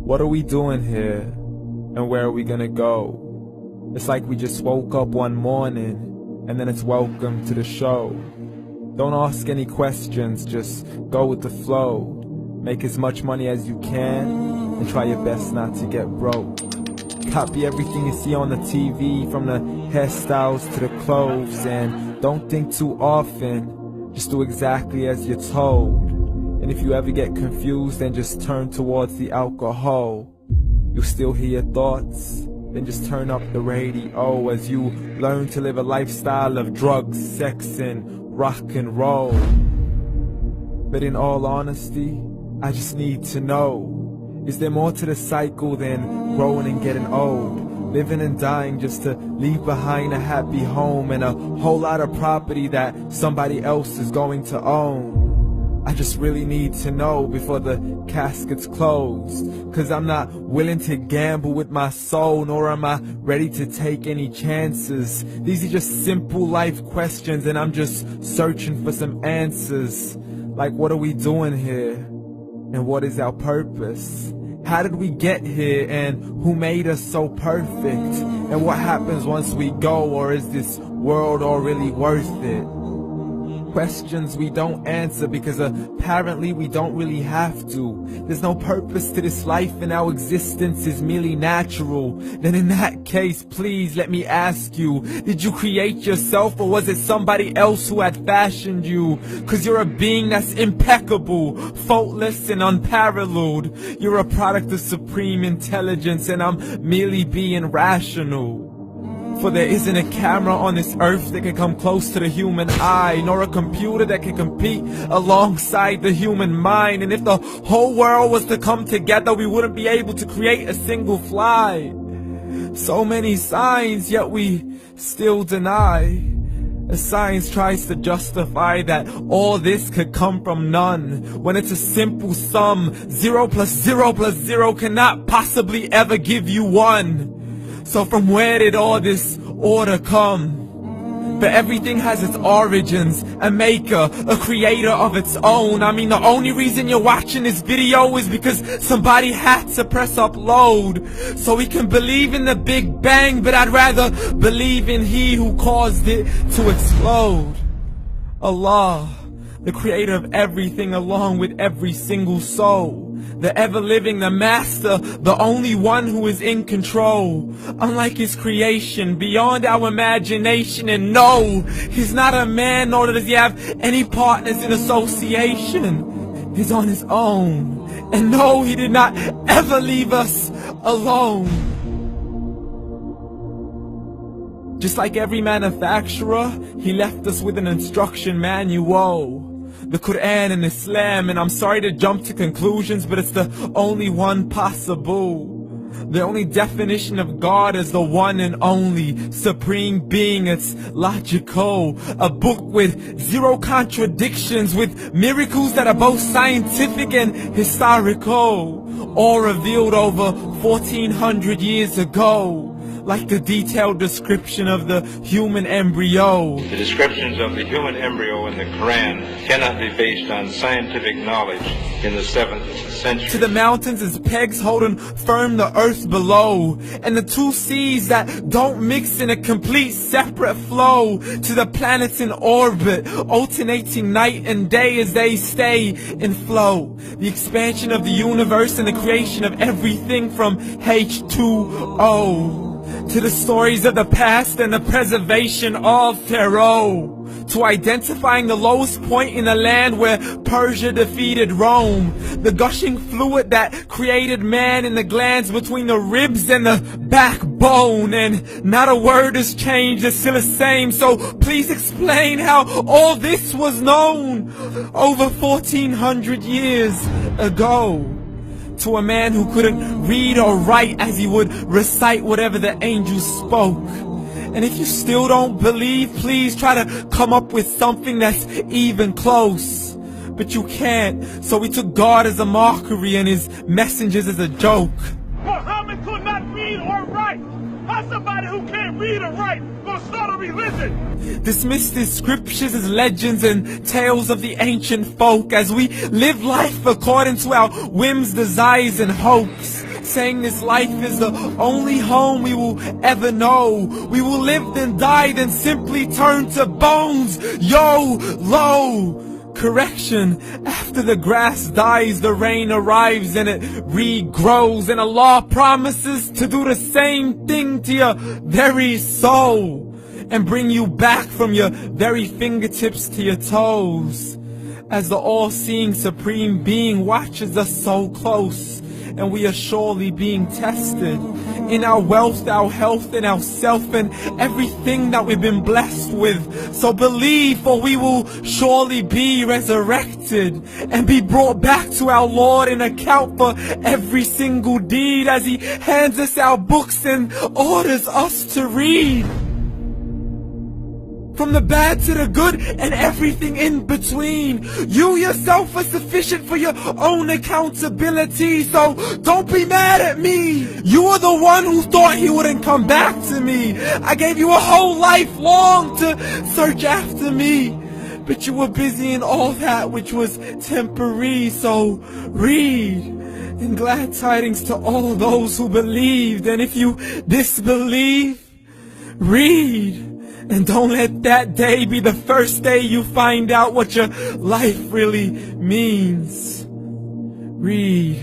What are we doing here? And where are we gonna go? It's like we just woke up one morning, and then it's welcome to the show. Don't ask any questions, just go with the flow. Make as much money as you can, and try your best not to get broke. Copy everything you see on the TV, from the hairstyles to the clothes, and don't think too often, just do exactly as you're told. And if you ever get confused, then just turn towards the alcohol. You'll still hear your thoughts, then just turn up the radio as you learn to live a lifestyle of drugs, sex, and rock and roll. But in all honesty, I just need to know, is there more to the cycle than growing and getting old? Living and dying just to leave behind a happy home and a whole lot of property that somebody else is going to own. I just really need to know before the casket's closed, 'cause I'm not willing to gamble with my soul, nor am I ready to take any chances. These are just simple life questions, and I'm just searching for some answers. Like, what are we doing here? And what is our purpose? How did we get here, and who made us so perfect? And what happens once we go, or is this world all really worth it? Questions we don't answer because apparently we don't really have to. There's no purpose to this life and our existence is merely natural. Then in that case, please let me ask you, did you create yourself, or was it somebody else who had fashioned you? 'Cause you're a being that's impeccable, faultless and unparalleled. You're a product of supreme intelligence, and I'm merely being rational. For there isn't a camera on this earth that can come close to the human eye, nor a computer that can compete alongside the human mind. And if the whole world was to come together, we wouldn't be able to create a single fly. So many signs, yet we still deny. As science tries to justify that all this could come from none, when it's a simple sum. 0 plus 0 plus 0 cannot possibly ever give you 1. So from where did all this order come? But everything has its origins, a maker, a creator of its own. I mean, the only reason you're watching this video is because somebody had to press upload, so we can believe in the Big Bang, but I'd rather believe in He who caused it to explode. Allah, the creator of everything, along with every single soul. The ever-living, the master, the only one who is in control. Unlike his creation, beyond our imagination. And no, he's not a man, nor does he have any partners in association. He's on his own. And no, he did not ever leave us alone. Just like every manufacturer, he left us with an instruction manual. The Quran and Islam, and I'm sorry to jump to conclusions, but it's the only one possible. The only definition of God is the one and only supreme being. It's logical, a book with 0 contradictions, with miracles that are both scientific and historical, all revealed over 1400 years ago. Like the detailed description of the human embryo. The descriptions of the human embryo in the Quran cannot be based on scientific knowledge in the 7th century. To the mountains as pegs holding firm the earth below, and the 2 seas that don't mix in a complete separate flow. To the planets in orbit, alternating night and day as they stay in flow. The expansion of the universe and the creation of everything from H2O. To the stories of the past and the preservation of Pharaoh. To identifying the lowest point in the land where Persia defeated Rome. The gushing fluid that created man in the glands between the ribs and the backbone. And not a word has changed, it's still the same. So please explain how all this was known over 1400 years ago. To a man who couldn't read or write, as he would recite whatever the angels spoke. And if you still don't believe, please try to come up with something that's even close. But you can't, so we took God as a mockery and his messengers as a joke. Muhammad could not read or write. How's somebody who can't read or write gonna start a religion? Dismiss the scriptures as legends and tales of the ancient folk as we live life according to our whims, desires, and hopes. Saying this life is the only home we will ever know. We will live then die, then simply turn to bones. YOLO! Correction, after the grass dies, the rain arrives and it regrows. And Allah promises to do the same thing to your very soul and bring you back from your very fingertips to your toes. As the all-seeing supreme being watches us so close, and we are surely being tested in our wealth, our health, and our self, and everything that we've been blessed with. So believe, for we will surely be resurrected and be brought back to our Lord and account for every single deed as He hands us our books and orders us to read. From the bad to the good and everything in between. You yourself are sufficient for your own accountability, so don't be mad at me. You are the one who thought He wouldn't come back to me. I gave you a whole life long to search after me, but you were busy in all that which was temporary. So read, and glad tidings to all those who believed. And if you disbelieve, read. And don't let that day be the first day you find out what your life really means. Read.